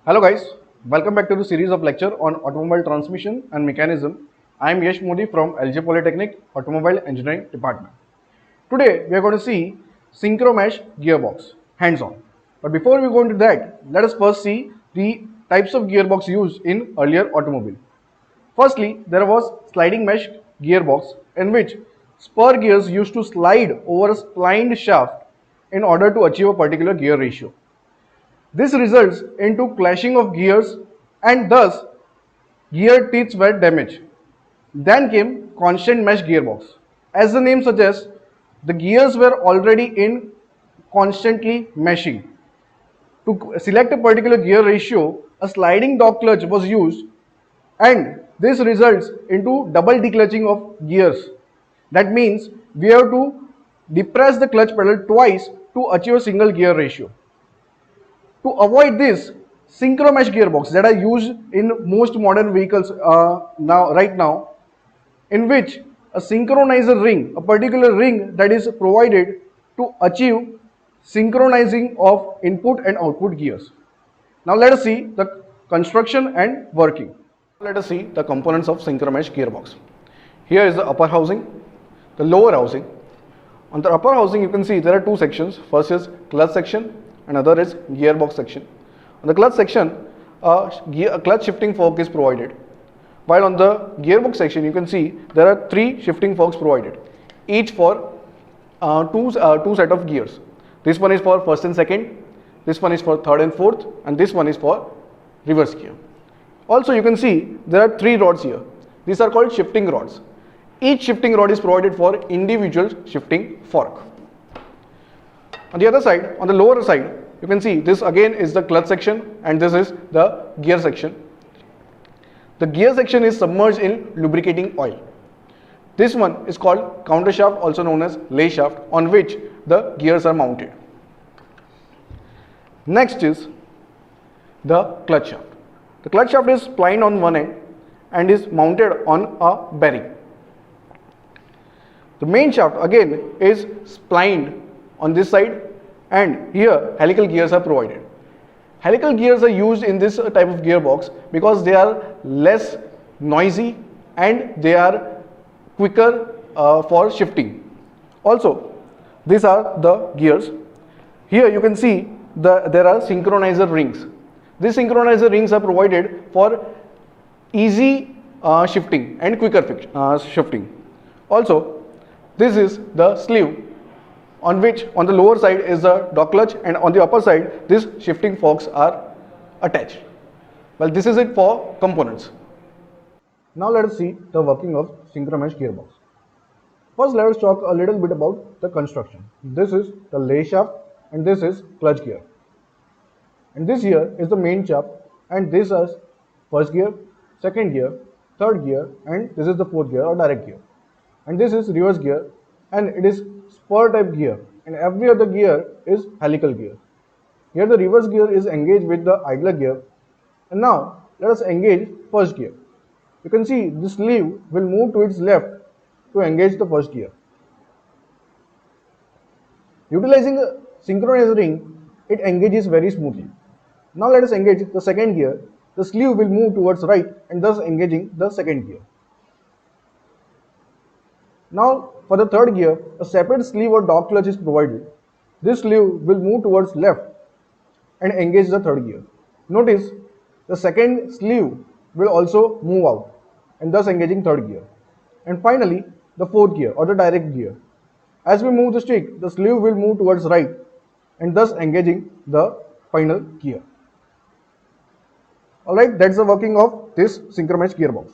Hello guys, welcome back to the series of lecture on automobile transmission and mechanism. I am Yash Modi from LJ Polytechnic Automobile Engineering Department. Today we are going to see Synchromesh gearbox hands-on. But before we go into that, let us first see the types of gearbox used in earlier automobile. Firstly, there was sliding mesh gearbox in which spur gears used to slide over a splined shaft in order to achieve a particular gear ratio. This results into clashing of gears and thus gear teeth were damaged. Then came constant mesh gearbox. As the name suggests, the gears were already in constantly meshing. To select a particular gear ratio, a sliding dog clutch was used and this results into double declutching of gears. That means we have to depress the clutch pedal twice to achieve a single gear ratio. To avoid this, Synchromesh gearbox that are used in most modern vehicles right now, in which a synchronizer ring, a particular ring that is provided to achieve synchronizing of input and output gears. Now let us see the construction and working. Let us see the components of Synchromesh gearbox. Here is the upper housing, the lower housing. On the upper housing you can see there are two sections. First is clutch section, another is gearbox section. On the clutch section, a clutch shifting fork is provided. While on the gearbox section, you can see there are three shifting forks provided, each for two set of gears. This one is for first and second, this one is for third and fourth, and this one is for reverse gear. Also, you can see there are three rods here. These are called shifting rods. Each shifting rod is provided for individual shifting fork. On the other side, on the lower side, you can see this again is the clutch section and this is the gear section. The gear section is submerged in lubricating oil. This one is called counter shaft, also known as lay shaft, on which the gears are mounted. Next is the clutch shaft. The clutch shaft is splined on one end and is mounted on a bearing. The main shaft again is splined on this side, and here helical gears are provided. Helical gears are used in this type of gearbox because they are less noisy and they are quicker for shifting. Also, these are the gears. Here you can see there are synchronizer rings. These synchronizer rings are provided for easy shifting and quicker shifting. Also, this is the sleeve, on which on the lower side is the dog clutch and on the upper side these shifting forks are attached. Well, this is it for components. Now let us see the working of Synchromesh gearbox. First let us talk a little bit about the construction. This is the lay shaft and this is clutch gear. And this here is the main shaft and this is first gear, second gear, third gear, and this is the fourth gear or direct gear. And this is reverse gear and it is spur type gear, and every other gear is helical gear. Here the reverse gear is engaged with the idler gear, and now let us engage first gear. You can see this sleeve will move to its left to engage the first gear. Utilizing a synchronized ring, it engages very smoothly. Now let us engage the second gear. The sleeve will move towards right and thus engaging the second gear. Now for the third gear, a separate sleeve or dog clutch is provided. This sleeve will move towards left and engage the third gear. Notice the second sleeve will also move out and thus engaging third gear. And finally the fourth gear or the direct gear. As we move the stick, the sleeve will move towards right and thus engaging the final gear. Alright, that's the working of this Synchromesh gearbox.